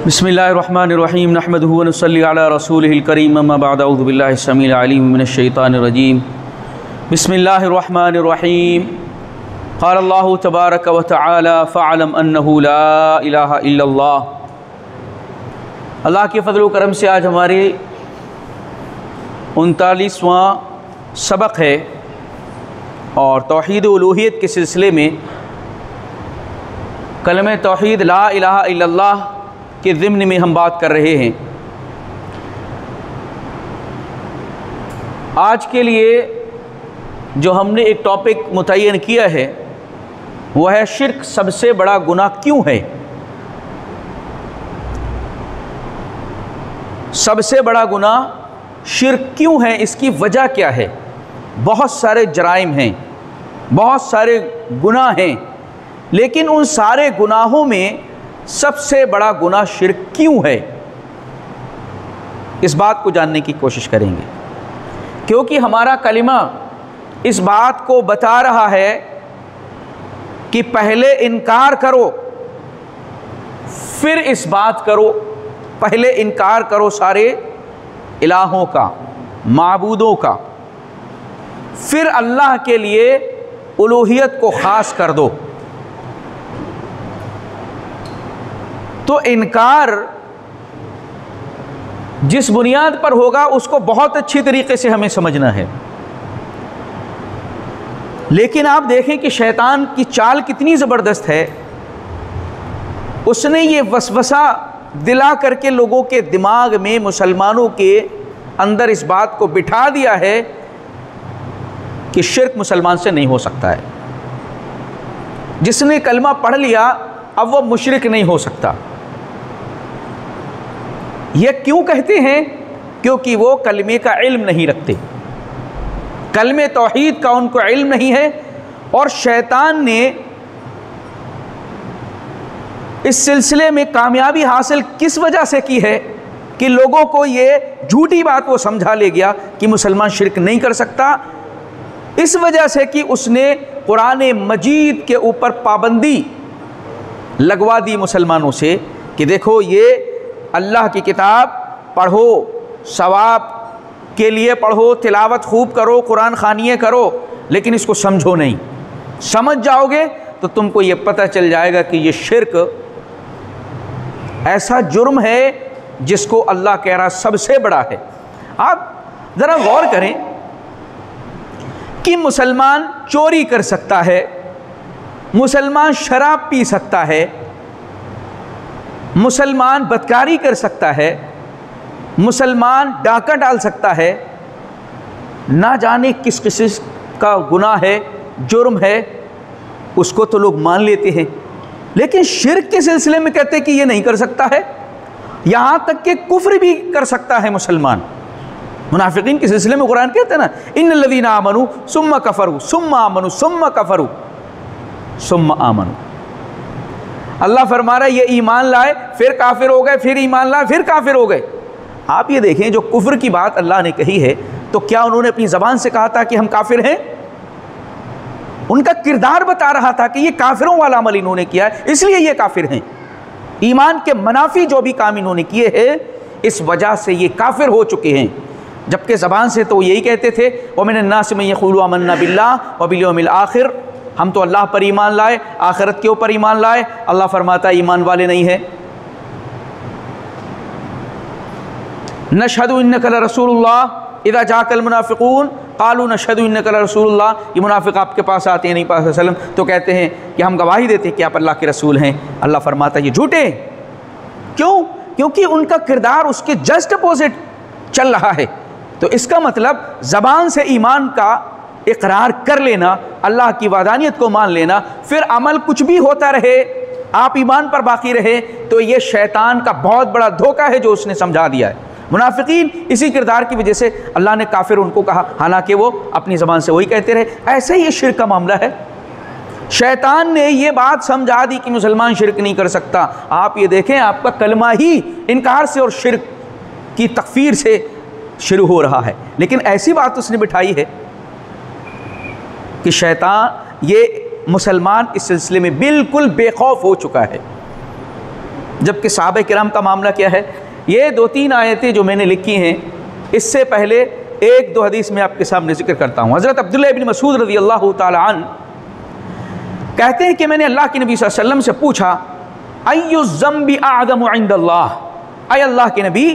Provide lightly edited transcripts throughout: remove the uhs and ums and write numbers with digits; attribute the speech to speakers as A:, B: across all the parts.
A: बिस्मिल्लाहिर्रहमानिर्रहीम नहमदुहु व नसल्ली अला रसूलिहिल करीम अम्मा बाद अऊज़ु बिल्लाहि स्समीइल अलीम मिनश शैतानिर रजीम बिस्मिल्लाहिर्रहमानिर्रहीम क़ाल अल्लाहु तबारक व तआला फ़अलम अन्नहु ला इलाहा इल्लल्लाह। अल्लाह के फ़ज़ल व करम से आज हमारे 39वां सबक है और तौहीद उलूहियत के सिलसिले में कलमे तौहीद ला इलाहा इल्लल्लाह के ज़िम्न में हम बात कर रहे हैं। आज के लिए जो हमने एक टॉपिक मुतय्यन किया है वह है शिर्क सबसे बड़ा गुनाह क्यों है। सबसे बड़ा गुनाह शिर्क क्यों है, इसकी वजह क्या है। बहुत सारे जराइम हैं, बहुत सारे गुनाह हैं, लेकिन उन सारे गुनाहों में सबसे बड़ा गुनाह शिर्क क्यों है, इस बात को जानने की कोशिश करेंगे। क्योंकि हमारा कलिमा इस बात को बता रहा है कि पहले इनकार करो फिर इस बात करो। पहले इनकार करो सारे इलाहों का, माबूदों का, फिर अल्लाह के लिए उलूहियत को ख़ास कर दो। तो इनकार जिस बुनियाद पर होगा उसको बहुत अच्छी तरीके से हमें समझना है। लेकिन आप देखें कि शैतान की चाल कितनी ज़बरदस्त है। उसने ये वसवसा दिला करके लोगों के दिमाग में, मुसलमानों के अंदर इस बात को बिठा दिया है कि शिर्क मुसलमान से नहीं हो सकता है। जिसने कलमा पढ़ लिया अब वो मुशरिक नहीं हो सकता। ये क्यों कहते हैं? क्योंकि वो कलमे का इल्म नहीं रखते, कलमे तौहीद का उनको इल्म नहीं है। और शैतान ने इस सिलसिले में कामयाबी हासिल किस वजह से की है कि लोगों को ये झूठी बात वो समझा ले गया कि मुसलमान शिर्क नहीं कर सकता। इस वजह से कि उसने कुरान मजीद के ऊपर पाबंदी लगवा दी मुसलमानों से कि देखो ये अल्लाह की किताब पढ़ो, सवाब के लिए पढ़ो, तिलावत खूब करो, कुरान खानिए करो, लेकिन इसको समझो नहीं। समझ जाओगे तो तुमको ये पता चल जाएगा कि ये शिर्क ऐसा जुर्म है जिसको अल्लाह कह रहा सबसे बड़ा है। आप ज़रा गौर करें कि मुसलमान चोरी कर सकता है, मुसलमान शराब पी सकता है, मुसलमान बदकारी कर सकता है, मुसलमान डाका डाल सकता है, ना जाने किस किस्म का गुनाह है, जुर्म है, उसको तो लोग मान लेते हैं। लेकिन शिर्क के सिलसिले में कहते हैं कि ये नहीं कर सकता है। यहाँ तक कि कुफ्र भी कर सकता है मुसलमान। मुनाफिकीन के सिलसिले में कुरान कहते हैं ना, इन्नल्लज़ीना आमनू सुम्मा कफरू सुम्मा आमनू सुम्मा कफरू सुम्मा आमनू। अल्लाह फरमा रहा है ये ईमान लाए फिर काफिर हो गए, फिर ईमान लाए फिर काफिर हो गए। आप ये देखें, जो कुफ्र की बात अल्लाह ने कही है तो क्या उन्होंने अपनी ज़बान से कहा था कि हम काफिर हैं? उनका किरदार बता रहा था कि ये काफिरों वाला अमल इन्होंने किया है इसलिए ये काफिर हैं। ईमान के मनाफी जो भी काम इन्होंने किए हैं इस वजह से ये काफिर हो चुके हैं। जबकि ज़बान से तो यही कहते थे, व मिनन नास मन यक़ूलु आमन्ना बिल्लाह व बिल यौमिल आखिर, हम तो अल्लाह पर ईमान लाए, आखिरत के ऊपर ईमान लाए। अल्लाह फरमाता है ईमान वाले नहीं है। नशहदु इन्नका लरसूलुल्लाह इज़ा जाअकल मुनाफ़िक़ून क़ालू नशहदु इन्नका लरसूलुल्लाह। ये मुनाफिक आपके पास आते हैं, नहीं पास वसल्लम, तो कहते हैं कि हम गवाही देते हैं कि आप अल्लाह के रसूल हैं। अल्लाह फरमाता है ये झूठे। क्यों? क्योंकि उनका किरदार उसके जस्ट अपोजिट चल रहा है। तो इसका मतलब ज़बान से ईमान का इकरार कर लेना, अल्लाह की वादानियत को मान लेना, फिर अमल कुछ भी होता रहे आप ईमान पर बाकी रहे, तो ये शैतान का बहुत बड़ा धोखा है जो उसने समझा दिया है। मुनाफिकीन इसी किरदार की वजह से अल्लाह ने काफिर उनको कहा, हालांकि वो अपनी ज़बान से वही कहते रहे। ऐसे ही ये शिर्क का मामला है। शैतान ने ये बात समझा दी कि मुसलमान शिर्क नहीं कर सकता। आप ये देखें, आपका कलमा ही इनकार से और शिर्क की तकफीर से शुरू हो रहा है। लेकिन ऐसी बात उसने बिठाई है कि शैतान ये मुसलमान इस सिलसिले में बिल्कुल बेखौफ हो चुका है। जबकि सहाबा किराम का मामला क्या है। ये 2-3 आयतें जो मैंने लिखी हैं, इससे पहले 1-2 हदीस में आपके सामने जिक्र करता हूँ। हज़रत अब्दुल्लाह इब्न मसूद रज़ी अल्लाह ताला अन्हु कहते हैं कि मैंने अल्लाह के नबी सल्लल्लाहु अलैहि वसल्लम से पूछा, अय्यु ज़म्बि अअज़मु इंदल्लाह, ऐ अल्लाह के नबी,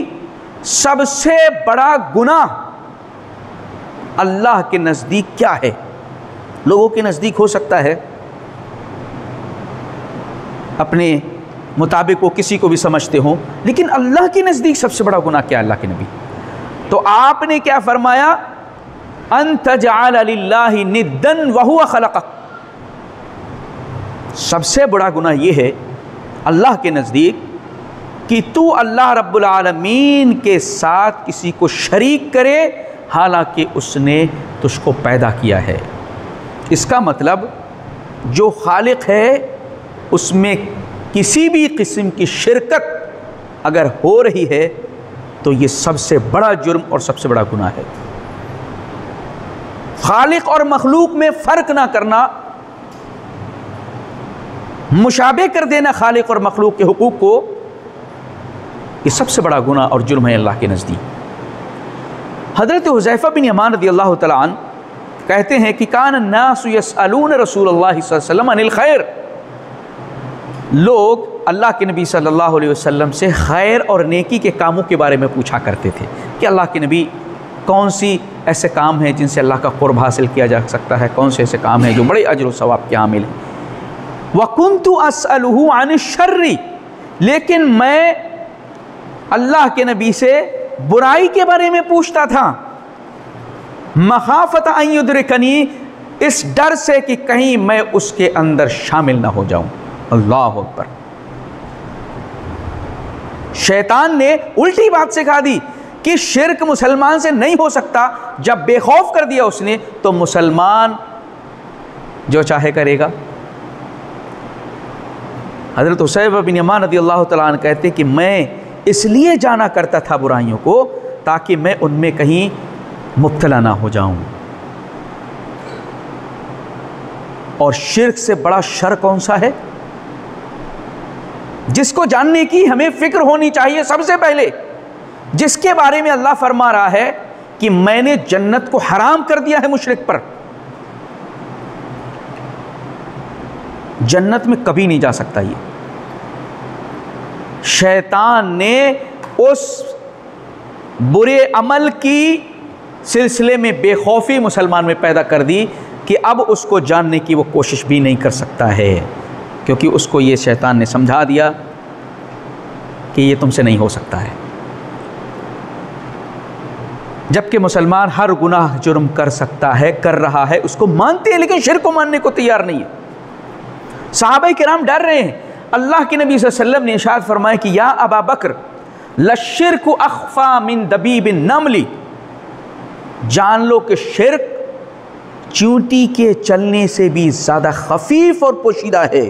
A: सबसे बड़ा गुनाह अल्लाह के नज़दीक क्या है। लोगों के नज़दीक हो सकता है अपने मुताबिक वो किसी को भी समझते हो, लेकिन अल्लाह के नज़दीक सबसे बड़ा गुनाह क्या है अल्लाह के नबी। तो आपने क्या फरमाया, अन तजअल लिल्लाहि निद्दन व हुवा खलक़क, सबसे बड़ा गुनाह ये है अल्लाह के नज़दीक कि तू अल्लाह रब्बुल आलमीन के साथ किसी को शरीक करे, हालांकि उसने तुझको पैदा किया है। इसका मतलब जो खालिक है उसमें किसी भी किस्म की शिरकत अगर हो रही है तो ये सबसे बड़ा जुर्म और सबसे बड़ा गुनाह है। खालिक और मखलूक में फ़र्क ना करना, मुशाबे कर देना खालिक और मखलूक के हुकूक को, ये सबसे बड़ा गुनाह और जुर्म है अल्लाह के नज़दीक। हज़रत हुज़ैफ़ा बिन यमान रज़ियल्लाहु तआला अन्हु कहते हैं कि कान अन्नासु यसअलून रसूलल्लाहि सल्लल्लाहु अलैहि वसल्लम अनिल खैर, लोग अल्लाह के नबी सल्लल्लाहु अलैहि वसल्लम से खैर और नेकी के कामों के बारे में पूछा करते थे कि अल्लाह के नबी, कौन सी ऐसे काम हैं जिनसे अल्लाह का क़ुर्ब हासिल किया जा सकता है, कौन से ऐसे काम हैं जो बड़े अजर व सवाब के हामिल हैं। व कुन्तु अस्अलुहु अनिश शर्रि, लेकिन मैं अल्लाह के नबी से बुराई के बारे में पूछता था, मखाफत अन युद्रिकनी, इस डर से कि कहीं मैं उसके अंदर शामिल ना हो जाऊं। अल्लाह अकबर। शैतान ने उल्टी बात सिखा दी कि शिर्क मुसलमान से नहीं हो सकता। जब बेखौफ कर दिया उसने तो मुसलमान जो चाहे करेगा। हज़रत हुज़ैफ़ा बिन यमान रज़ियल्लाहु तआला अन्हु कहते कि मैं इसलिए जाना करता था बुराइयों को ताकि मैं उनमें कहीं मुब्तला ना हो जाऊं। और शिर्क से बड़ा शर कौन सा है जिसको जानने की हमें फिक्र होनी चाहिए। सबसे पहले जिसके बारे में अल्लाह फरमा रहा है कि मैंने जन्नत को हराम कर दिया है मुशरिक पर, जन्नत में कभी नहीं जा सकता। ये शैतान ने उस बुरे अमल की सिलसिले में बेखौफी मुसलमान में पैदा कर दी कि अब उसको जानने की वो कोशिश भी नहीं कर सकता है, क्योंकि उसको ये शैतान ने समझा दिया कि ये तुमसे नहीं हो सकता है। जबकि मुसलमान हर गुनाह जुर्म कर सकता है, कर रहा है, उसको मानते हैं, लेकिन शिर्क को मानने को तैयार नहीं है। सहाबा किराम डर रहे हैं। अल्लाह के नबी सल्लल्लाहु अलैहि वसल्लम ने इरशाद फरमाया कि या अबा बकर लश्शिर्कु अख्फा मिन दबीबिन नमली, जान लो कि शिर्क चींटी के चलने से भी ज़्यादा खफीफ और पोशीदा है।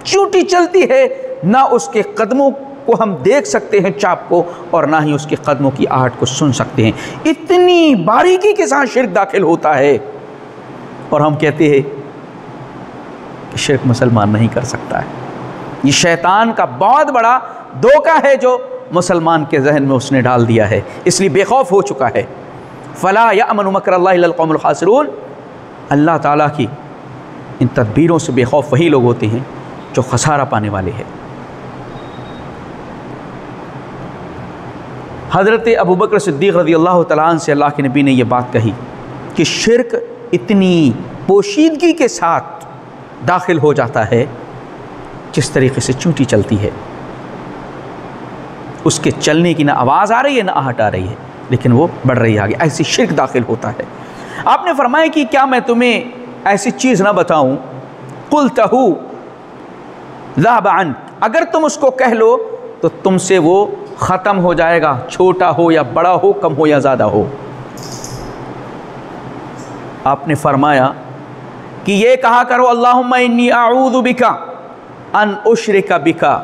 A: चींटी चलती है, ना उसके कदमों को हम देख सकते हैं चाप को, और ना ही उसके कदमों की आहट को सुन सकते हैं। इतनी बारीकी के साथ शिर्क दाखिल होता है, और हम कहते हैं कि शिर्क मुसलमान नहीं कर सकता है। ये शैतान का बहुत बड़ा धोखा है जो मुसलमान के जहन में उसने डाल दिया है, इसलिए बेखौफ हो चुका है। फ़ला यअमनु मकरल्लाहि इल्लल क़ौमुल ख़ासिरून, अल्लाह ताला की इन तदबीरों से बेखौफ वही लोग होते हैं जो खसारा पाने वाले हैं। हज़रत अबू बकर सिद्दीक़ रज़ियल्लाहु तआला अन्हु से अल्लाह के नबी ने यह बात कही कि शिर्क इतनी पोशीदगी के साथ दाखिल हो जाता है जिस तरीके से चींटी चलती है। उसके चलने की ना आवाज़ आ रही है ना आहट आ रही है, लेकिन वो बढ़ रही है आगे, ऐसी शिर्क दाखिल होता है। आपने फरमाया कि क्या मैं तुम्हें ऐसी चीज़ ना बताऊं, क़ुल्तहु ज़हब अन, अगर तुम उसको कह लो तो तुमसे वो ख़त्म हो जाएगा, छोटा हो या बड़ा हो, कम हो या ज़्यादा हो। आपने फरमाया कि ये कहा करो अल्लाहुम्मा इन्नी अऊज़ु बिका अन उशरिका बिका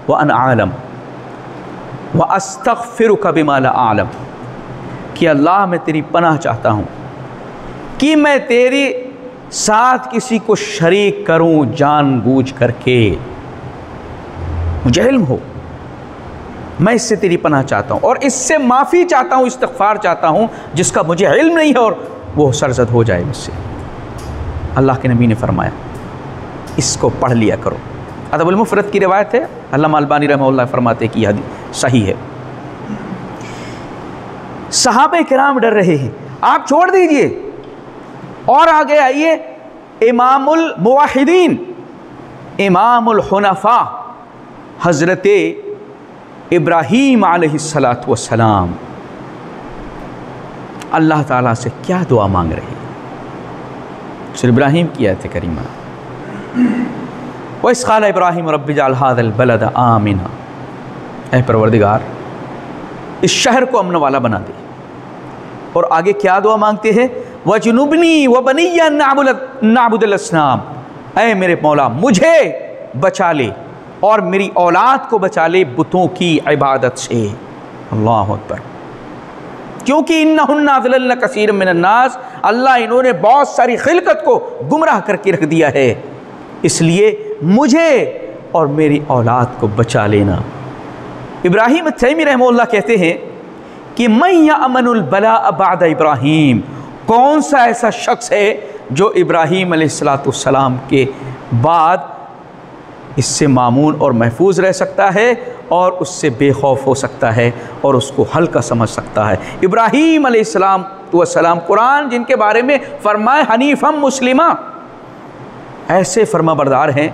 A: व अन आलम व अस्तग़फिरुका बिमा ला आलम, कि अल्लाह मैं तेरी पनाह चाहता हूँ कि मैं तेरे साथ किसी को शरीक करूँ जानबूझ करके, मुझे इल्म हो, मैं इससे तेरी पनाह चाहता हूँ और इससे माफ़ी चाहता हूँ, इस्तग़फ़ार चाहता हूँ जिसका मुझे इल्म नहीं है और वो सरज़द हो जाए मुझसे। अल्लाह के नबी ने फरमाया इसको पढ़ लिया करो। अदबुल मुफ़रद की रिवायत है, अल्लामा अलबानी रहमहुल्लाह फरमाते कि हदीस सही है। सहाबे किराम डर रहे हैं, आप छोड़ दीजिए और आगे आइए। इमामुल मुवाहिदीन, इमामुल हुनफ़ा हज़रत इब्राहीम अलैहिस्सलातु वस्सलाम अल्लाह ताला से क्या दुआ मांग रहे हैं। सूरह इब्राहीम की आयत करीमा, व इज़ क़ाला इब्राहीम रब्बि जअल हाज़ल बलद आमिना, ऐ परवरदिगार इस शहर को अमन वाला बना दे। और आगे क्या दुआ मांगते हैं, वजुनुबनी व बनिया नाबुदल अस्नाम, ऐ मेरे मौला मुझे बचा ले और मेरी औलाद को बचा ले बुतों की इबादत से। अल्लाह अकबर। क्योंकि इन्नहुन्ना अज़लल्न कसीरम मिनन नास, अल्लाह इन्होंने बहुत सारी खिलकत को गुमराह करके रख दिया है, इसलिए मुझे और मेरी औलाद को बचा लेना। इब्राहीम तैमी रहमहुल्लाह कहते हैं कि मैं यअमनुल बला बाद इब्राहीम, कौन सा ऐसा शख्स है जो इब्राहीम अलैहिस्सलाम के बाद इससे मामून और महफूज रह सकता है और उससे बेखौफ हो सकता है और उसको हल्का समझ सकता है। इब्राहीम अलैहिस्सलाम कुरान जिनके बारे में फरमाए हनीफ़म मुस्लिमा, ऐसे फरमाबरदार हैं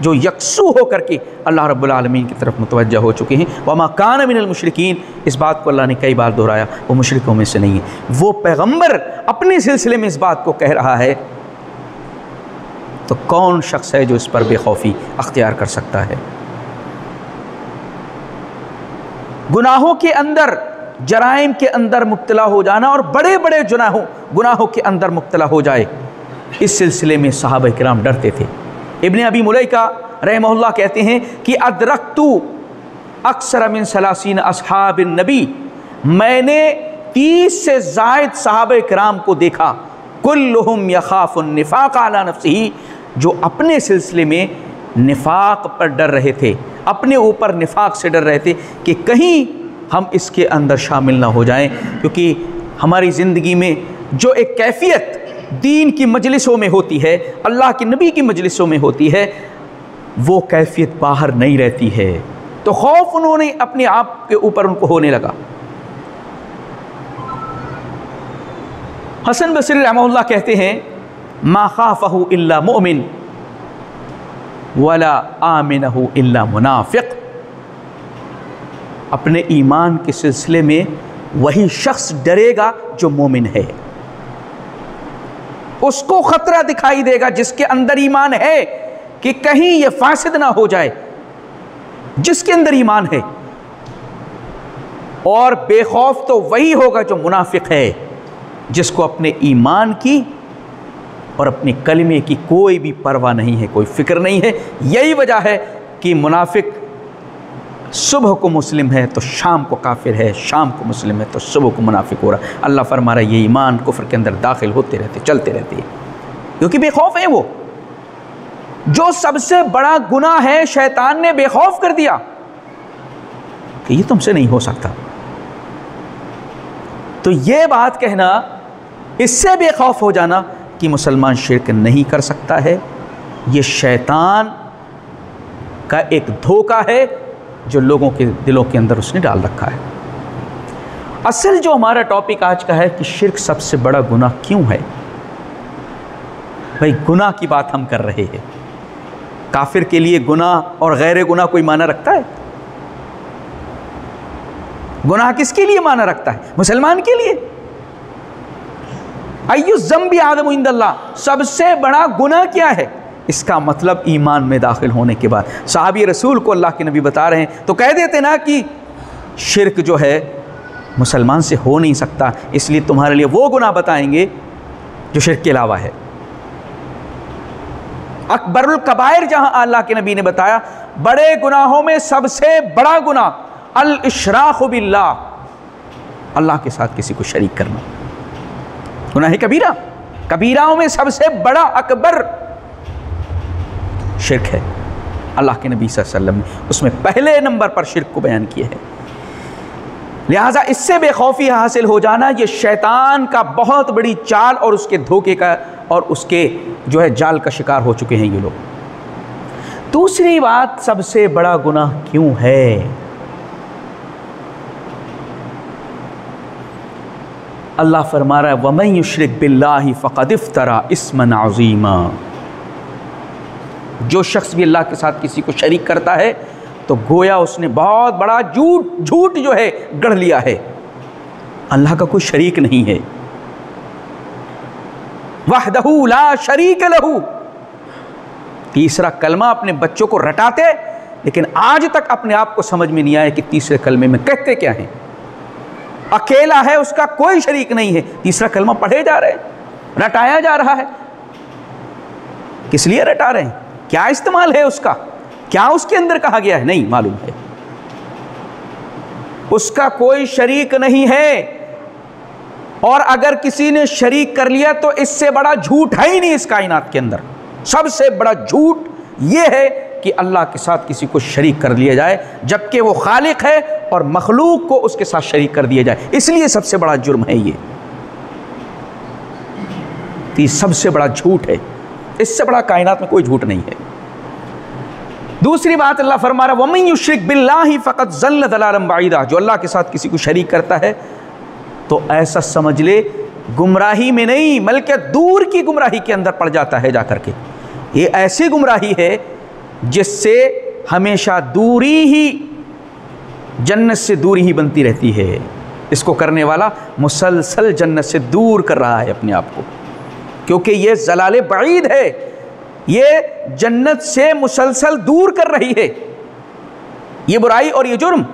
A: जो यकसू होकर के अल्लाह रब्बुल आलमीन की तरफ मुतवज्जह हो चुके हैं। वमा कान मिनल मुशरिकीन, इस बात को अल्लाह ने कई बार दोहराया, वो मुशरिकों में से नहीं है। वो पैगम्बर अपने सिलसिले में इस बात को कह रहा है, तो कौन शख्स है जो इस पर बेखौफी अख्तियार कर सकता है। गुनाहों के अंदर, जराइम के अंदर मुब्तला हो जाना और बड़े बड़े गुनाहों के अंदर मुब्तला हो जाए, इस सिलसिले में सहाबा किराम डरते थे। इब्ने अबी मुलैका रहमहुल्लाह कहते हैं कि अदरक्तु अक्सर मिन सलासीन अस्हाबिन नबी, मैंने 30 से ज़ायद सहाबा किराम को देखा, कुल्लुहुम यखाफुन निफाक अला नफ्सिही, जो अपने सिलसिले में निफाक पर डर रहे थे, अपने ऊपर निफाक से डर रहे थे कि कहीं हम इसके अंदर शामिल ना हो जाएं, क्योंकि हमारी ज़िंदगी में जो एक कैफियत दीन की मजलिसों में होती है, अल्लाह के नबी की मजलिसों में होती है, वो कैफियत बाहर नहीं रहती है। तो खौफ उन्होंने अपने आप के ऊपर उनको होने लगा। हसन बसरी रहमहुल्लाह कहते हैं मा खाफहु इल्ला मुमिन वला आमिनहु इल्ला मुनाफिक, अपने ईमान के सिलसिले में वही शख्स डरेगा जो मोमिन है, उसको खतरा दिखाई देगा जिसके अंदर ईमान है कि कहीं ये फासिद ना हो जाए, जिसके अंदर ईमान है। और बेखौफ तो वही होगा जो मुनाफिक है, जिसको अपने ईमान की और अपने कलमे की कोई भी परवाह नहीं है, कोई फिक्र नहीं है। यही वजह है कि मुनाफिक सुबह को मुस्लिम है तो शाम को काफिर है, शाम को मुस्लिम है तो सुबह को मुनाफिक हो रहा। अल्लाह फरमा रहा है ये ईमान कुफ्र के अंदर दाखिल होते रहते, चलते रहते हैं, क्योंकि बेखौफ है। वो जो सबसे बड़ा गुनाह है शैतान ने बेखौफ कर दिया कि ये तुमसे नहीं हो सकता, तो ये बात कहना, इससे बेखौफ हो जाना कि मुसलमान शिर्क नहीं कर सकता है, ये शैतान का एक धोखा है जो लोगों के दिलों के अंदर उसने डाल रखा है। असल जो हमारा टॉपिक आज का है कि शिर्क सबसे बड़ा गुनाह क्यों है। भाई गुनाह की बात हम कर रहे हैं, काफिर के लिए गुनाह और गैर गुनाह कोई माना रखता है? गुनाह किसके लिए माना रखता है? मुसलमान के लिए। अय्यु ज़म्बि आदम इंदल्लाह, सबसे बड़ा गुनाह क्या है? इसका मतलब ईमान में दाखिल होने के बाद। साहबी रसूल को अल्लाह के नबी बता रहे हैं तो कह देते ना कि शिर्क जो है मुसलमान से हो नहीं सकता, इसलिए तुम्हारे लिए वो गुनाह बताएंगे जो शिर्क के अलावा है। अकबरुल कबायर जहां अल्लाह के नबी ने बताया बड़े गुनाहों में सबसे बड़ा गुनाह अल इशराक बिल्लाह, अल्लाह के साथ किसी को शरीक करना, गुनाह कबीरा। कबीराओं में सबसे बड़ा अकबर शिर्क है। अल्लाह के नबी सल्लल्लाहु अलैहि वसल्लम ने उसमें पहले नंबर पर शिर्क को बयान किया है। लिहाजा इससे बेखौफी हासिल हो जाना ये शैतान का बहुत बड़ी चाल और उसके धोखे का और उसके जो है जाल का शिकार हो चुके हैं ये लोग। दूसरी बात, सबसे बड़ा गुनाह क्यों है? अल्लाह फरमा रहा है वमन युश्रिक बिल्लाहि फ़क़द इफ़्तरा इस्मन अज़ीमा। जो शख्स भी अल्लाह के साथ किसी को शरीक करता है तो गोया उसने बहुत बड़ा झूठ जो है गढ़ लिया है। अल्लाह का कोई शरीक नहीं है। वहदहू ला शरीक लहू। तीसरा कलमा अपने बच्चों को रटाते, लेकिन आज तक अपने आप को समझ में नहीं आया कि तीसरे कलमे में कहते क्या हैं। अकेला है, उसका कोई शरीक नहीं है, तीसरा कलमा पढ़े जा रहे हैं, रटाया जा रहा है। किस लिए रटा रहे हैं? क्या इस्तेमाल है उसका? क्या उसके अंदर कहा गया है? नहीं मालूम है। उसका कोई शरीक नहीं है, और अगर किसी ने शरीक कर लिया तो इससे बड़ा झूठ है ही नहीं इस कायनात के अंदर। सबसे बड़ा झूठ यह है कि अल्लाह के साथ किसी को शरीक कर लिया जाए, जबकि वो खालिक है, और मखलूक को उसके साथ शरीक कर दिया जाए। इसलिए सबसे बड़ा जुर्म है ये सबसे बड़ा झूठ है। इससे बड़ा कायनात में कोई झूठ नहीं है। दूसरी बात अल्लाह फरमा रहा वमन युश्रिक बिल्लाहि फ़क़द ज़ल्ल ज़लालन बईदा। जो अल्लाह के साथ किसी को शरीक करता है तो ऐसा समझ ले गुमराही में नहीं बल्कि दूर की गुमराही के अंदर पड़ जाता है जाकर के। ये ऐसी गुमराही है जिससे हमेशा दूरी ही, जन्नत से दूरी ही बनती रहती है। इसको करने वाला मुसलसल जन्नत से दूर कर रहा है अपने आप को, क्योंकि ये ज़लाले बईद है, ये जन्नत से मुसलसल दूर कर रही है ये बुराई और ये जुर्म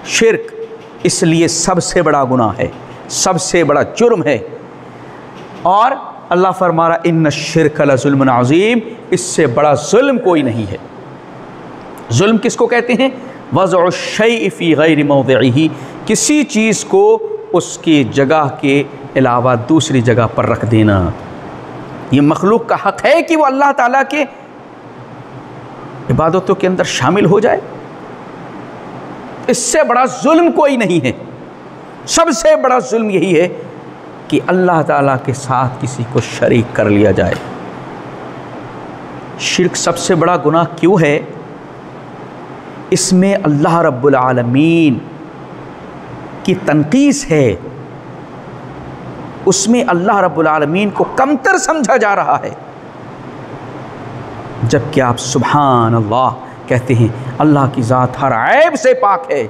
A: शिर्क। इसलिए सबसे बड़ा गुनाह है, सबसे बड़ा जुर्म है। और अल्लाह फरमा रहा इन्न शिर्क लज़ुल्मुन अज़ीम। इससे बड़ा जुल्म कोई नहीं है। जुल्म किसको कहते हैं? वज़अ शैइ फ़ी गैरि मौदिइही। किसी चीज़ को उसकी जगह के अलावा दूसरी जगह पर रख देना। ये मखलूक का हक़ है कि वो अल्लाह ताला के इबादतों के अंदर शामिल हो जाए। इससे बड़ा जुल्म कोई नहीं है। सबसे बड़ा जुल्म यही है कि अल्लाह ताला के साथ किसी को शरीक कर लिया जाए। शिर्क सबसे बड़ा गुनाह क्यों है? इसमें अल्लाह रब्बुल आलमीन की तनकीस है, उसमें अल्लाह रब्बुल आलमीन को कमतर समझा जा रहा है। जबकि आप सुभान अल्लाह कहते हैं, अल्लाह की ज़ात हर ऐब से पाक है,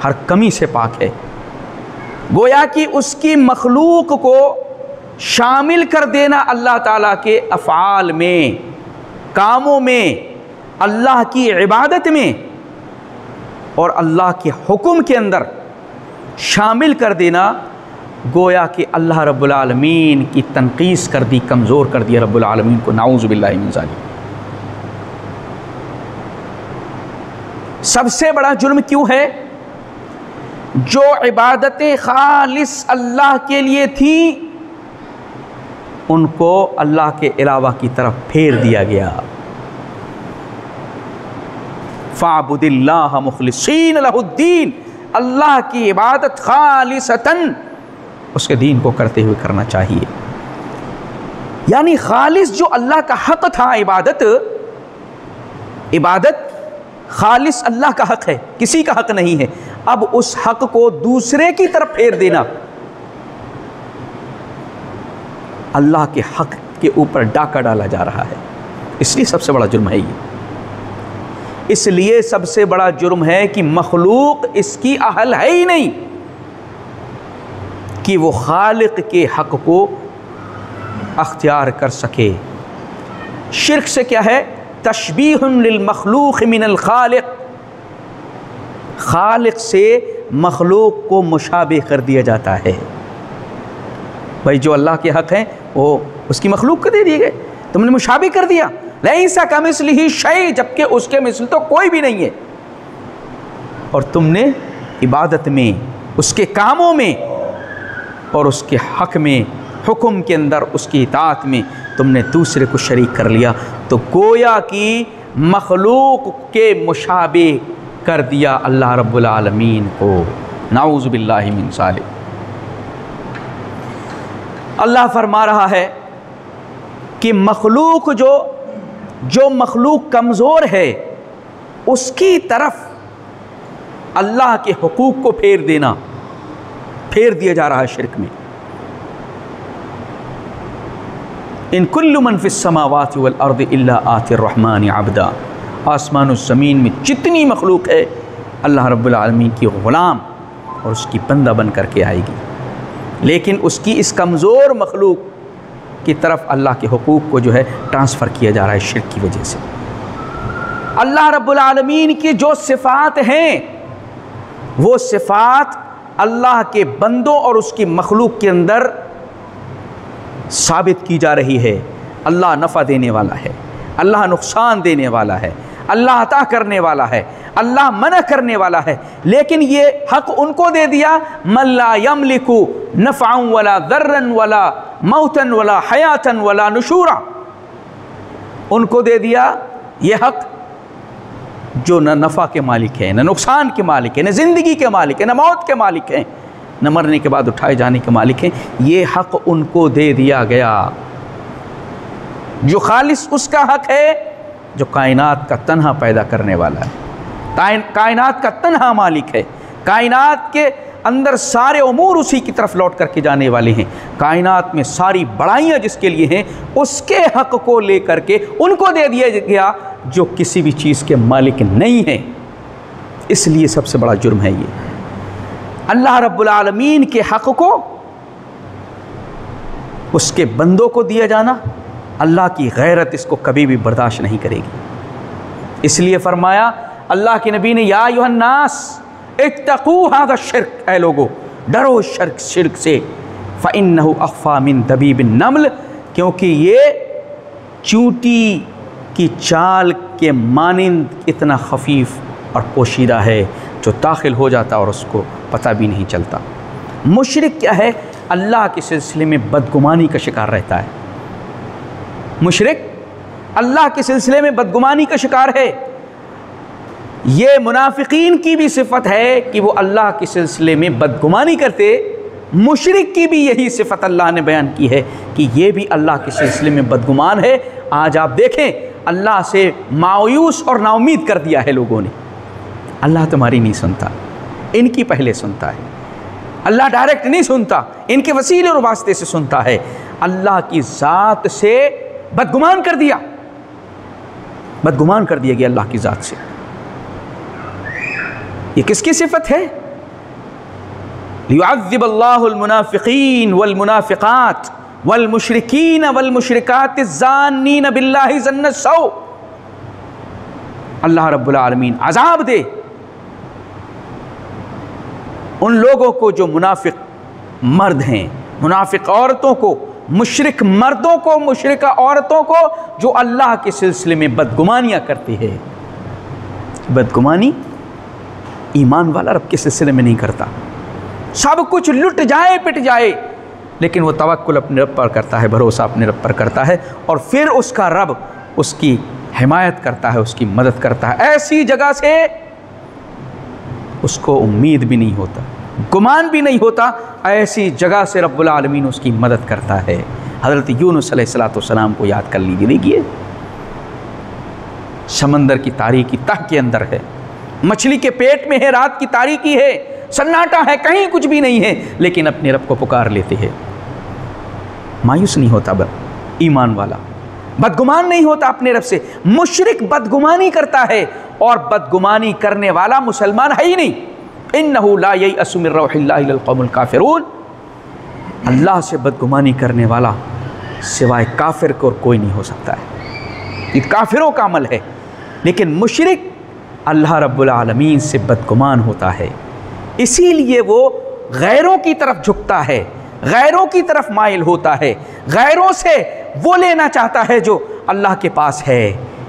A: हर कमी से पाक है। गोया कि उसकी मखलूक को शामिल कर देना अल्लाह ताला के अफ़आल में, कामों में, अल्लाह की इबादत में और अल्लाह के हुक्म के अंदर शामिल कर देना, गोया कि अल्लाह रब्बुल आलमीन की तनकीस कर दी, कमज़ोर कर दिया रब्बुल आलमीन को। नाऊज़ु बिल्लाहि मिन ज़ालिक। सबसे बड़ा जुर्म क्यों है? जो इबादतें खालिस अल्लाह के लिए थी उनको अल्लाह के अलावा की तरफ फेर दिया गया। फ़अब्दिल्लाह मुख़लिसीन लहुद्दीन। अल्लाह की इबादत खालिसतन उसके दीन को करते हुए करना चाहिए। यानी खालिस जो अल्लाह का हक़ था, इबादत खालिस अल्लाह का हक़ है, किसी का हक़ नहीं है। अब उस हक़ को दूसरे की तरफ फेर देना, अल्लाह के हक़ के ऊपर डाका डाला जा रहा है। इसलिए सबसे बड़ा जुर्म है ये। इसलिए सबसे बड़ा जुर्म है कि मखलूक इसकी अहल है ही नहीं कि वो खालिक के हक़ को अख्तियार कर सके। शिर्क से क्या है? तशबीहुन लिल मखलूक मिनल खालिक। खालिक से मखलूक को मुशाबे कर दिया जाता है। भाई जो अल्लाह के हक़ हैं वो उसकी मखलूक को दे दिए गए, तुमने मुशाबे कर दिया। लैसा कमिस्लिही शै, जबकि उसके मिसल तो कोई भी नहीं है। और तुमने इबादत में, उसके कामों में और उसके हक़ में, हुक्म के अंदर, उसकी इताअत में तुमने दूसरे को शरीक कर लिया। तो गोया कि मखलूक के मुशाबे कर दिया अल्लाह रब्बुल आलमीन को। नाऊज़ु बिल्लाहि मिन ज़ालिक। अल्लाह फरमा रहा है कि मखलूक जो मखलूक कमज़ोर है उसकी तरफ अल्लाह के हुकूक को फेर दिया जा रहा है शिर्क में। इन कुल्लु मन फिस समावाति वल अर्द इल्ला आतिर रहमान अब्दा। आसमान और ज़मीन में जितनी मखलूक है अल्लाह रब्बुल आलमीन की ग़ुलाम और उसकी बंदा बन करके आएगी, लेकिन उसकी इस कमज़ोर मखलूक की तरफ अल्लाह के हुकूक को जो है ट्रांसफ़र किया जा रहा है शिर्क की वजह से। अल्लाह रब्बुल आलमीन की जो सिफ़ात हैं वो सिफ़ात अल्लाह के बंदों और उसकी मखलूक के अंदर साबित की जा रही है। अल्लाह नफ़ा देने वाला है, अल्लाह नुकसान देने वाला है, अल्लाह अता करने वाला है, अल्लाह मना करने वाला है, लेकिन ये हक़ उनको दे दिया मल्ला यमलिकु नफ़अन वला दर्रन वला मौतन वला हयातन वला नुशूरा। उनको दे दिया ये हक़ जो न नफ़ा के मालिक है, न नुकसान के मालिक है, न ज़िंदगी के मालिक है, न मौत के मालिक हैं, न मरने के बाद उठाए जाने के मालिक हैं। ये हक़ उनको दे दिया गया जो खालिस उसका हक़ है, जो कायनात का तन्हा पैदा करने वाला है, कायनात का तन्हा मालिक है, कायनात के अंदर सारे उमूर उसी की तरफ लौट करके जाने वाले हैं, कायनात में सारी बड़ाइयाँ जिसके लिए हैं उसके हक़ को लेकर के उनको दे दिया गया जो किसी भी चीज़ के मालिक नहीं हैं। इसलिए सबसे बड़ा जुर्म है ये अल्लाह रब्बुल आलमीन के हक़ को उसके बंदों को दिया जाना। अल्लाह की गैरत इसको कभी भी बर्दाश्त नहीं करेगी। इसलिए फरमाया अल्लाह के नबी ने या अय्युहन्नास इत्तक़ू हाज़ा शिर्क, ऐ लोगो डरो शिर्क से, फ़इन्नहु अख़फ़ा मिन दबीबिन नमल, क्योंकि ये चूंटी की चाल के मानिंद इतना खफीफ और पोशीदा है जो दाखिल हो जाता और उसको पता भी नहीं चलता। मुशरिक क्या है? अल्लाह के सिलसिले में बदगुमानी का शिकार रहता है। मुशरिक अल्लाह के सिलसिले में बदगुमानी का शिकार है। ये मुनाफिकीन की भी सिफत है कि वो अल्लाह के सिलसिले में बदगुमानी करते। मुशरिक की भी यही सिफत अल्लाह ने बयान की है कि ये भी अल्लाह के सिलसिले में बदगुमान है। आज आप देखें अल्लाह से मायूस और नाउमीद कर दिया है लोगों ने। अल्लाह तुम्हारी नहीं सुनता, इनकी पहले सुनता है। अल्लाह डायरेक्ट नहीं सुनता, इनके वसीले और वास्ते से सुनता है। अल्लाह की ज़ात से बदगुमान कर दिया, बदगुमान कर दिया गया अल्लाह की ज़ात से। ये किसकी सिफत है? लियुअज़्ज़िबल्लाहुल मुनाफ़िक़ीन वल मुनाफ़िक़ात वल मुशरिकीन वल मुशरिकात ज़ान्नीन बिल्लाहि ज़न्न सौ। अल्लाह रब्बुल आलमीन अज़ाब दे उन लोगों को जो मुनाफिक मर्द हैं, मुनाफिक औरतों को, मुशरिक मर्दों को, मुशरिका औरतों को जो अल्लाह के सिलसिले में बदगुमानियाँ करती है। बदगुमानी ईमान वाला रब के सिलसिले में नहीं करता। सब कुछ लुट जाए पिट जाए लेकिन वो तवक्कुल अपने रब पर करता है, भरोसा अपने रब पर करता है और फिर उसका रब उसकी हिमायत करता है, उसकी मदद करता है। ऐसी जगह से उसको उम्मीद भी नहीं होता, गुमान भी नहीं होता, ऐसी जगह से रब्बुल आलमीन उसकी मदद करता है। हज़रत यूनुस अलैहिस्सलाम को याद कर लीजिए। देखिए समंदर की तारीकी तह के अंदर है, मछली के पेट में है, रात की तारीकी है, सन्नाटा है, कहीं कुछ भी नहीं है, लेकिन अपने रब को पुकार लेते हैं। मायूस नहीं होता ईमान वाला, बदगुमान नहीं होता अपने रब से। मुशरिक बदगुमानी करता है और बदगुमानी करने वाला मुसलमान है ही नहीं। इन्नहु ला ययअसु मिन रौहिल्लाहि इल्लल कौमुल काफिरून। अल्लाह से बदगुमानी करने वाला सिवाय काफिर को और कोई नहीं हो सकता है। ये काफिरों का अमल है। लेकिन मुशरिक अल्लाह रब्बुल आलमीन से बदगुमान होता है, इसीलिए वो गैरों की तरफ झुकता है, गैरों की तरफ माइल होता है, गैरों से वो लेना चाहता है जो अल्लाह के पास है,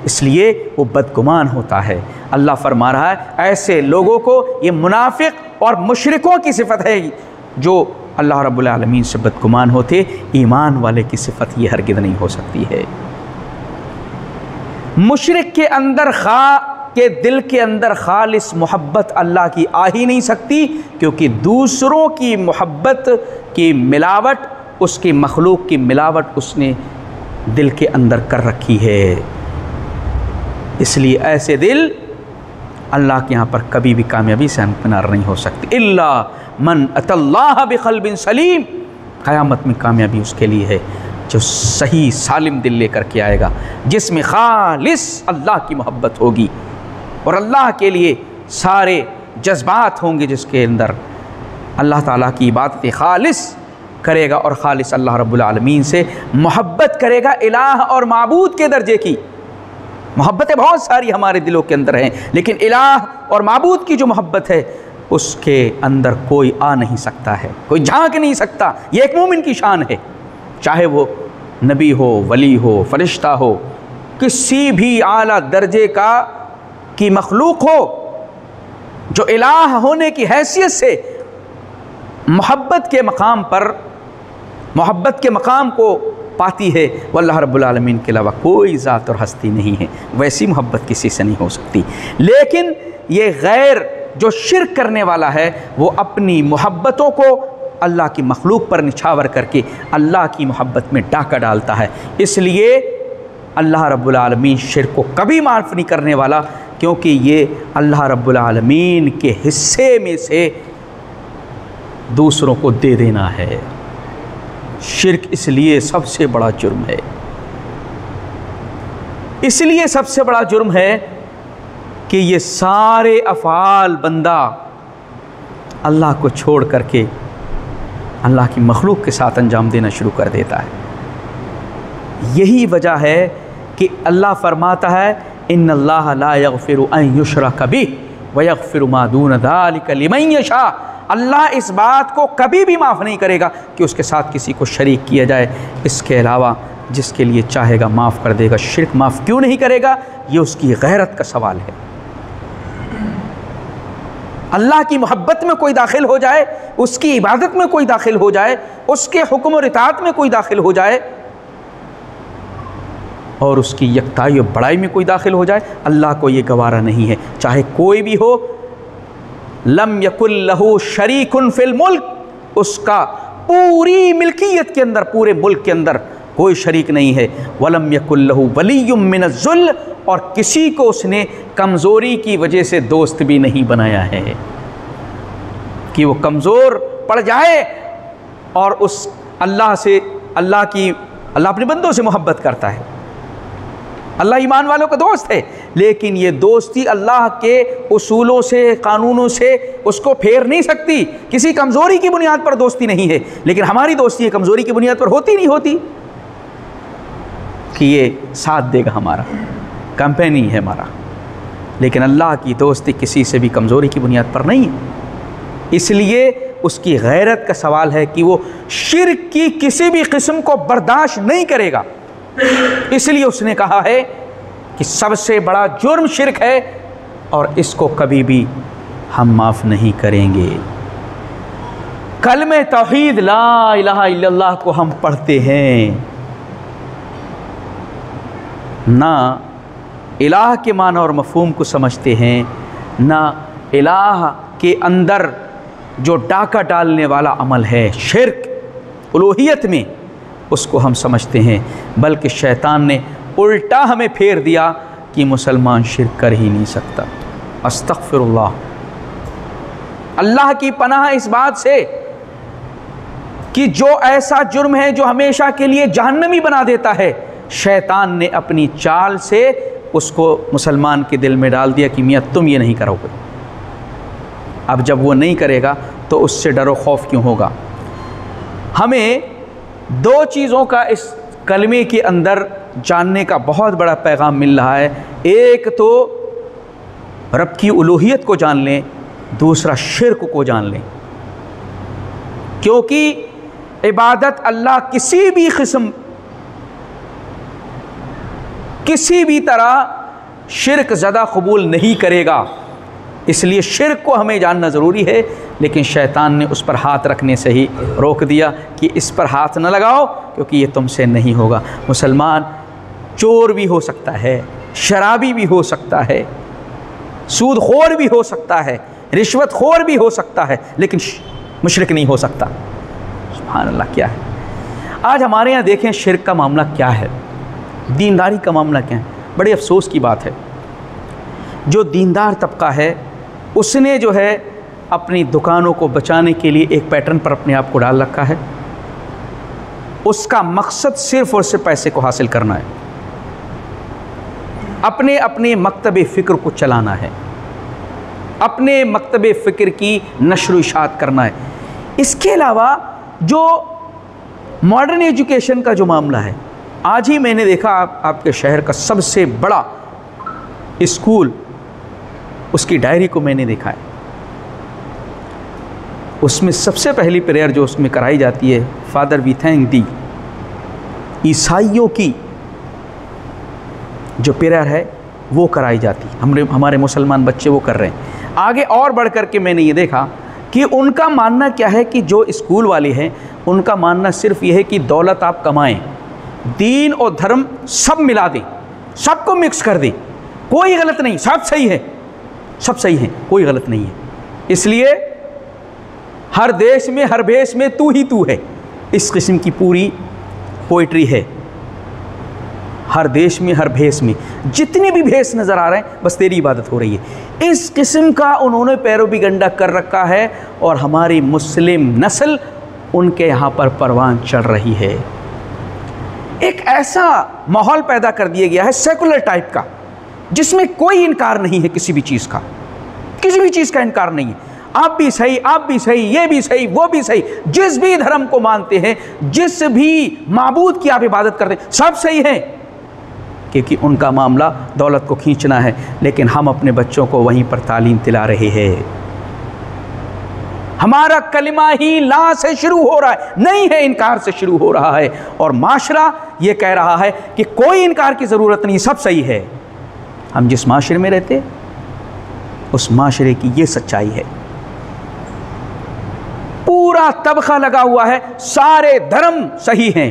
A: इसलिए वो बदगुमान होता है। अल्लाह फरमा रहा है ऐसे लोगों को, ये मुनाफिक और मुशरिकों की सिफत है जो अल्लाह रब्बुल आलमीन से बदगुमान होते। ईमान वाले की सिफत ये हरगिज़ नहीं हो सकती है। मुशरिक के अंदर के दिल के अंदर खालिस मोहब्बत अल्लाह की आ ही नहीं सकती, क्योंकि दूसरों की मोहब्बत की मिलावट, उसकी मखलूक की मिलावट उसने दिल के अंदर कर रखी है। इसलिए ऐसे दिल अल्लाह के यहाँ पर कभी भी कामयाबी से हमकिनार नहीं हो सकती। इल्ला मन अतल्लाह बिक़ल्बिन सलीम, क़यामत में कामयाबी उसके लिए है जो सही सालिम दिल लेकर के आएगा, जिसमें खालिस अल्लाह की मोहब्बत होगी और अल्लाह के लिए सारे जज्बात होंगे, जिसके अंदर अल्लाह ताला की इबादत खालिस करेगा और खालिस अल्लाह रब्बुल आलमीन से मोहब्बत करेगा। इलाह और माबूद के दर्जे की मोहब्बतें बहुत सारी हमारे दिलों के अंदर हैं, लेकिन इलाह और माबूद की जो मोहब्बत है उसके अंदर कोई आ नहीं सकता है, कोई झांक नहीं सकता। ये एक मोमिन की शान है, चाहे वो नबी हो, वली हो, फरिश्ता हो, किसी भी आला दर्जे की मखलूक हो, जो इलाह होने की हैसियत से मोहब्बत के मकाम पर, मोहब्बत के मकाम को पाती है, वो अल्लाह रब्बुल आलमीन के अलावा कोई ज़ात और हस्ती नहीं है। वैसी मोहब्बत किसी से नहीं हो सकती। लेकिन ये गैर जो शिर्क करने वाला है, वो अपनी मोहब्बतों को अल्लाह की मखलूक पर निछावर करके अल्लाह की मोहब्बत में डाका डालता है। इसलिए अल्लाह रब्बुल आलमीन शिर्क को कभी माफ़ नहीं करने वाला, क्योंकि ये अल्लाह रब्बुल आलमीन के हिस्से में से दूसरों को दे देना है। शिर्क इसलिए सबसे बड़ा जुर्म है, इसलिए सबसे बड़ा जुर्म है कि ये सारे अफ़आल बंदा अल्लाह को छोड़ करके अल्लाह की मखलूक के साथ अंजाम देना शुरू कर देता है। यही वजह है कि अल्लाह फरमाता है इन्नल्लाह ला यग़फ़िरु अन युशरक बिही व यग़फ़िरु मा दून ज़ालिका लिमन यशा। अल्लाह इस बात को कभी भी माफ़ नहीं करेगा कि उसके साथ किसी को शरीक किया जाए, इसके अलावा जिसके लिए चाहेगा माफ़ कर देगा। शिर्क माफ़ क्यों नहीं करेगा, ये उसकी गैरत का सवाल है। अल्लाह की मोहब्बत में कोई दाखिल हो जाए, उसकी इबादत में कोई दाखिल हो जाए, उसके हुक्म और इताअत में कोई दाखिल हो जाए और उसकी यकताई और बड़ाई में कोई दाखिल हो जाए, अल्लाह को ये गवारा नहीं है, चाहे कोई भी हो। लम यकुल लहू शरीकुन फिल मुल्क, उसका पूरी मिल्कियत के अंदर, पूरे मुल्क के अंदर कोई शरीक नहीं है। वलम यकुल लहू वलियुम मिनज़्ज़ुल, और किसी को उसने कमज़ोरी की वजह से दोस्त भी नहीं बनाया है कि वो कमज़ोर पड़ जाए और उस अल्लाह अपने बंदों से मोहब्बत करता है। अल्लाह ईमान वालों का दोस्त है, लेकिन ये दोस्ती अल्लाह के उसूलों से, कानूनों से उसको फेर नहीं सकती। किसी कमज़ोरी की बुनियाद पर दोस्ती नहीं है, लेकिन हमारी दोस्ती कमज़ोरी की बुनियाद पर होती नहीं होती कि ये साथ देगा, हमारा कंपेनी है हमारा। लेकिन अल्लाह की दोस्ती किसी से भी कमज़ोरी की बुनियाद पर नहीं है। इसलिए उसकी गैरत का सवाल है कि वो शिर्क की किसी भी किस्म को बर्दाश्त नहीं करेगा। इसलिए उसने कहा है कि सबसे बड़ा जुर्म शिर्क है और इसको कभी भी हम माफ़ नहीं करेंगे। कलमे तौहीद ला इलाहा इल्लल्लाह को हम पढ़ते हैं, ना इलाह के माना और मफ़हूम को समझते हैं, ना इलाह के अंदर जो डाका डालने वाला अमल है शिर्क उलूहियत में, उसको हम समझते हैं। बल्कि शैतान ने उल्टा हमें फेर दिया कि मुसलमान शिर्क कर ही नहीं सकता। अस्तग़फिरुल्लाह, अल्लाह की पनाह इस बात से कि जो ऐसा जुर्म है जो हमेशा के लिए जहन्नमी बना देता है, शैतान ने अपनी चाल से उसको मुसलमान के दिल में डाल दिया कि मियाँ तुम ये नहीं करोगे। अब जब वो नहीं करेगा तो उससे डरो खौफ क्यों होगा। हमें दो चीज़ों का इस कलमे के अंदर जानने का बहुत बड़ा पैगाम मिल रहा है। एक तो रब की उलूहियत को जान लें, दूसरा शिर्क को जान लें, क्योंकि इबादत अल्लाह किसी भी किस्म, किसी भी तरह शिर्क ज़्यादा कबूल नहीं करेगा। इसलिए शिर्क को हमें जानना ज़रूरी है। लेकिन शैतान ने उस पर हाथ रखने से ही रोक दिया कि इस पर हाथ न लगाओ क्योंकि ये तुमसे नहीं होगा। मुसलमान चोर भी हो सकता है, शराबी भी हो सकता है, सूदखोर भी हो सकता है, रिश्वतखोर भी हो सकता है, लेकिन मुशरिक नहीं हो सकता। सुभान अल्लाह, क्या है आज हमारे यहाँ देखें शिर्क का मामला क्या है, दीनदारी का मामला क्या है। बड़े अफसोस की बात है, जो दीनदार तबका है उसने जो है अपनी दुकानों को बचाने के लिए एक पैटर्न पर अपने आप को डाल रखा है। उसका मकसद सिर्फ़ और सिर्फ पैसे को हासिल करना है, अपने अपने मकतब फ़िक्र को चलाना है, अपने मकतब फ़िक्र की नशर व इशाअत करना है। इसके अलावा जो मॉडर्न एजुकेशन का जो मामला है, आज ही मैंने देखा आपके शहर का सबसे बड़ा स्कूल, उसकी डायरी को मैंने देखा है। उसमें सबसे पहली प्रेयर जो उसमें कराई जाती है, फादर वी थैंक दी। ईसाइयों की जो प्रेयर है वो कराई जाती, हमारे मुसलमान बच्चे वो कर रहे हैं। आगे और बढ़ कर के मैंने ये देखा कि उनका मानना क्या है कि जो स्कूल वाले हैं उनका मानना सिर्फ ये है कि दौलत आप कमाएं, दीन और धर्म सब मिला दें, सबको मिक्स कर दें, कोई गलत नहीं, सब सही है, सब सही है, कोई गलत नहीं है। इसलिए हर देश में हर भेष में तू ही तू है, इस किस्म की पूरी पोइट्री है। हर देश में हर भेष में जितने भी भेष नज़र आ रहे हैं बस तेरी इबादत हो रही है, इस किस्म का उन्होंने पैरों गंडा कर रखा है। और हमारी मुस्लिम नस्ल उनके यहाँ पर परवान चढ़ रही है। एक ऐसा माहौल पैदा कर दिया गया है सेकुलर टाइप का, जिसमें कोई इनकार नहीं है किसी भी चीज़ का, किसी भी चीज़ का इनकार नहीं है। आप भी सही, आप भी सही, ये भी सही, वो भी सही, जिस भी धर्म को मानते हैं, जिस भी माबूद की आप इबादत करते हैं, सब सही है, क्योंकि उनका मामला दौलत को खींचना है। लेकिन हम अपने बच्चों को वहीं पर तालीम दिला रहे हैं। हमारा कलिमा ही ला से शुरू हो रहा है, नहीं है इनकार से शुरू हो रहा है। और माशरा ये कह रहा है कि कोई इनकार की ज़रूरत नहीं, सब सही है। हम जिस माशरे में रहते उस माशरे की ये सच्चाई है। पूरा तबका लगा हुआ है, सारे धर्म सही हैं।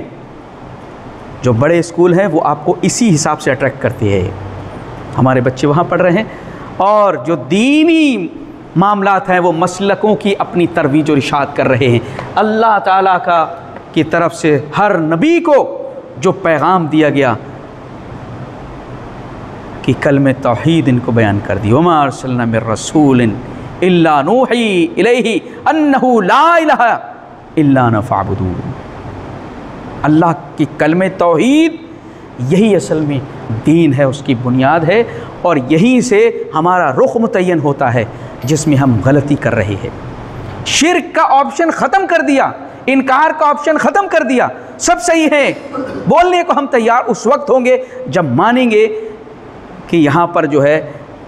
A: जो बड़े स्कूल हैं वो आपको इसी हिसाब से अट्रैक्ट करते हैं। हमारे बच्चे वहाँ पढ़ रहे हैं, और जो दीनी मामलात हैं वो मसलकों की अपनी तरवीज और इशाअत कर रहे हैं। अल्लाह ताला की तरफ से हर नबी को जो पैगाम दिया गया कि कलमे तौहीद इनको बयान कर दी, वमा अरसलना मिर रसूलिन इल्ला नूही इलैहि अन्नहु ला इलाहा इल्ला अना फ़अबुदून। अल्लाह की कलमे तौहीद यही असल में दीन है, उसकी बुनियाद है, और यहीं से हमारा रुख मुतय्यन होता है जिसमें हम गलती कर रहे हैं। शिर्क का ऑप्शन ख़त्म कर दिया, इनकार का ऑप्शन ख़त्म कर दिया, सब सही है। बोलने को हम तैयार उस वक्त होंगे जब मानेंगे कि यहाँ पर जो है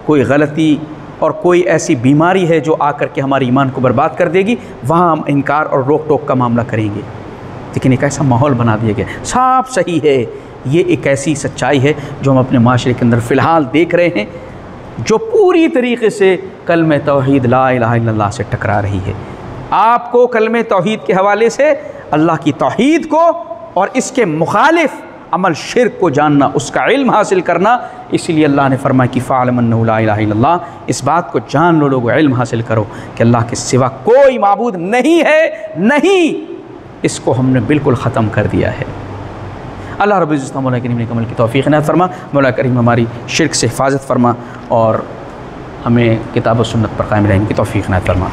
A: कोई गलती और कोई ऐसी बीमारी है जो आकर के हमारे ईमान को बर्बाद कर देगी, वहाँ हम इनकार और रोक टोक का मामला करेंगे। लेकिन एक ऐसा माहौल बना दिया गया, साफ सही है। ये एक ऐसी सच्चाई है जो हम अपने माशरे के अंदर फ़िलहाल देख रहे हैं, जो पूरी तरीके से कलमे तौहीद ला इलाहा इल्लल्लाह से टकरा रही है। आपको कलमे तौहीद के हवाले से अल्लाह की तौहीद को और इसके मुखालिफ अमल शिर्क को जानना, उसका इल्म हासिल करना, इसीलिए अल्लाह ने फरमाया कि फ़अलम अन्नहु ला इलाहा इल्लल्लाह, इस बात को जान लो लोगो, इल्म हासिल करो कि अल्लाह के सिवा कोई माबूद नहीं है, नहीं, इसको हमने बिल्कुल ख़त्म कर दिया है। अल्लाह रब्बुल इज़्ज़त मौला करीम ने कमल की तौफ़ीक़ इनायत फरमा। मौला करीम हमारी शिर्क से हिफाजत फरमा और हमें किताब और सुन्नत पर कायम रहने की तौफ़ीक़ इनायत फरमा।